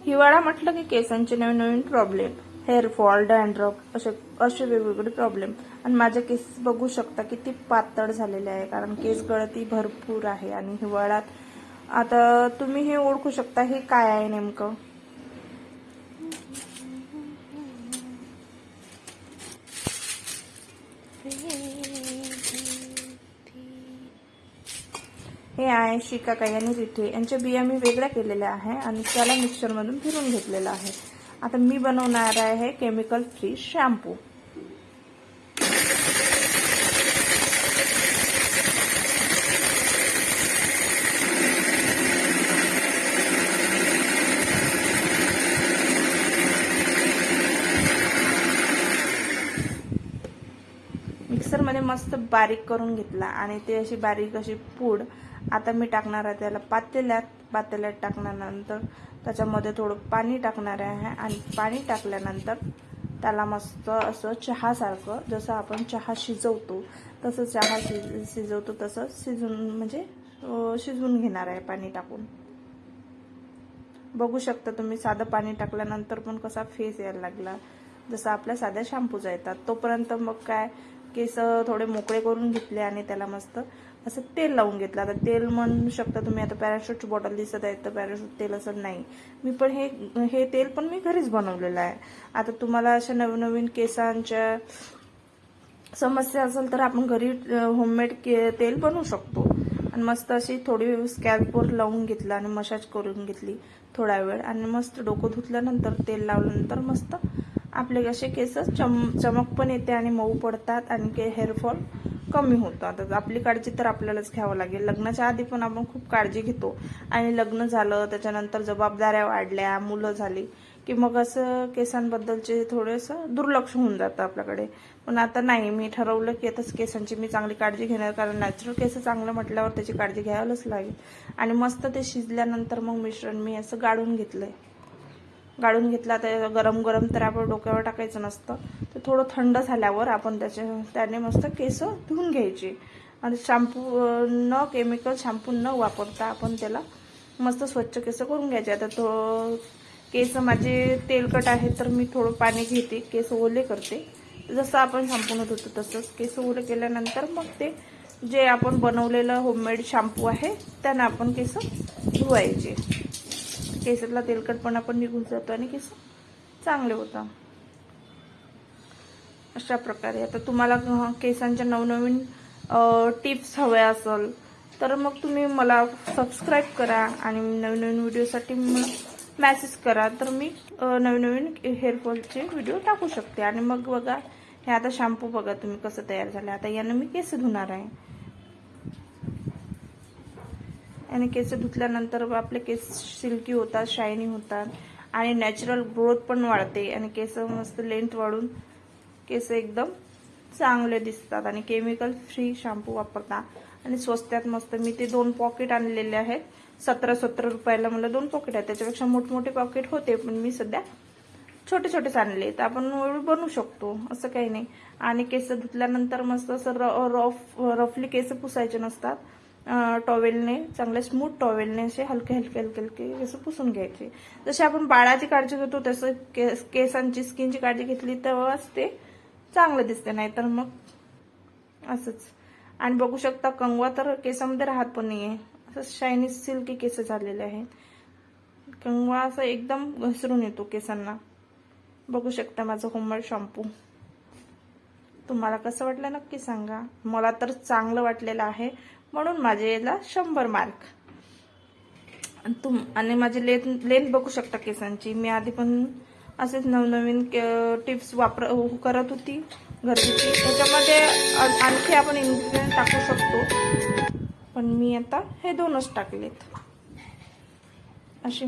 हिवाळा म्हटलं की केसांचे नवीन नवीन प्रॉब्लेम, हेअर फॉल, डॅन्ड्रफ असे वेगवेगळे प्रॉब्लेम. आणि माझे केस बघू शकता किती पातळ झालेले आहे, कारण केस गळती भरपूर आहे. आणि हिवाळ्यात आता तुम्ही हे ओळखू शकता हे काय आहे नेमकं. हे आहे शिकाकाई आणि रिठे. यांच्या बिया मी वेगळ्या केलेल्या आहे आणि त्याला मिक्सरमधून फिरून घेतलेलं आहे. आता मी बनवणार आहे केमिकल फ्री शॅम्पू. मिक्सरमध्ये मस्त बारीक करून घेतला आणि ते अशी बारीक अशी पूड आता मी टाकणार आहे त्याला पातेल्यात टाकल्यानंतर त्याच्यामध्ये थोडं पाणी टाकणार आहे. आणि पाणी टाकल्यानंतर त्याला मस्त असं चहासारखं, जसं आपण चहा शिजवतो तसं चहा शिजवतो तसं शिजवून घेणार आहे पाणी टाकून. बघू शकता तुम्ही साधं पाणी टाकल्यानंतर पण कसा फेस यायला लागला, जसं आपल्या साध्या शॅम्पूचा येतात. तोपर्यंत मग काय केस थोडे मोकळे करून घेतले आणि त्याला मस्त असं तेल लावून घेतलं. आता तेल म्हणू शकता तुम्ही, आता पॅराशूटची बॉटल दिसत आहे तर पॅराशूट तेल असं नाही, मी पण हे तेल पण मी घरीच बनवलेलं आहे. आता तुम्हाला अशा नवीन नवीन केसांच्या समस्या असेल तर आपण घरी होममेड तेल बनवू शकतो. आणि मस्त अशी थोडी स्कॅल्पवर लावून घेतलं आणि मसाज करून घेतली थोडा वेळ. आणि मस्त डोकं धुतल्यानंतर तेल लावल्यानंतर मस्त आपले असे केस चमक पण येते आणि मऊ पडतात आणि हेअरफॉल कमी होतं. आता आपली काळजी तर आपल्यालाच घ्यावं लागेल. लग्नाच्या आधी पण आपण खूप काळजी घेतो आणि लग्न झालं त्याच्यानंतर जबाबदाऱ्या वाढल्या, मुलं झाली की मग असं केसांबद्दलचे थोडंसं दुर्लक्ष होऊन जातं आपल्याकडे. पण आता नाही, मी ठरवलं की आताच केसांची मी चांगली काळजी घेणार, कारण नॅचरल केस चांगलं म्हटल्यावर त्याची काळजी घ्यायलाच लागेल. आणि मस्त ते शिजल्यानंतर मग मिश्रण मी असं गाळून घेतलं. तर गरम तर आपण डोक्यावर टाकायचं नसतं, तर थोडं थंड झाल्यावर आपण त्याने मस्त केस धुवून घ्यायचे. आणि केमिकल शॅम्पू न वापरता आपण त्याला मस्त स्वच्छ केस करून घ्यायचे. आता केस माझे तेलकट आहे तर मी थोडं पाणी घेते, केस ओले करते. जसं आपण शॅम्पून धुतो तसंच केस ओले केल्यानंतर मग ते जे आपण बनवलेलं होममेड शॅम्पू आहे त्यानं आपण केस धुवायचे. केसातला तेलकटपणा पण निघून जातो आणि केस चांगले होतात. अशा प्रकारे आता तुम्हाला केसांच्या नवनवीन टिप्स हव्या असेल तर मग तुम्ही मला सबस्क्राईब करा आणि नवीन नवीन व्हिडिओसाठी मेसेज करा, तर मी नवीन नवीन हेअरफॉलचे व्हिडिओ टाकू शकते. आणि मग बघा हे आता शॅम्पू बघा तुम्ही कसं तयार झालं. आता यानं मी केस धुणार आहे आणि केस धुतल्यानंतर आपले केस सिल्की होतात, शायनी होतात आणि नॅचरल ग्रोथ पण वाढते आणि केस मस्त लेंथ वाढून केस एकदम चांगले दिसतात. आणि केमिकल फ्री शॅम्पू वापरता आणि स्वस्त्यात मस्त. मी ते 2 पॉकेट आणलेले आहेत, 17 रुपयाला मला 2 पॉकेट आहेत. त्याच्यापेक्षा मोठमोठे पॉकेट होते पण मी सध्या छोटे छोटेच आणले, तर आपण बनवू शकतो असं काही नाही. आणि केस धुतल्यानंतर मस्त असं रफली केस पुसायचे नसतात, टॉवेलने चांगले स्मूथ टॉवेलने असे हलके हलके हलके हलके केस पुसून घ्यायचे. जसे आपण बाळाची काळजी घेतो तसं केसांची स्किनची काळजी घेतली तेव्हाच ते चांगलं दिसते, नाही तर मग असंच. आणि बघू शकता कंगवा तर केसामध्ये राहत पण नाहीये, असं शायनी सिल्की केस झालेले आहेत. कंगवा असं एकदम घसरून येतो केसांना. बघू शकता माझं होममेड शॅम्पू. तुम्हाला कसं वाटलं नक्की सांगा. मला तर चांगलं वाटलेलं आहे म्हणून माझे याला 100 मार्क. आणि माझी लेंथ बघू शकता केसांची. मी आधी पण असेच नवनवीन टिप्स करत होती घरगुती. त्याच्यामध्ये आणखी आपण इन्ग्रेडियंट टाकू शकतो, पण मी आता हे 2च टाकलेत. अशी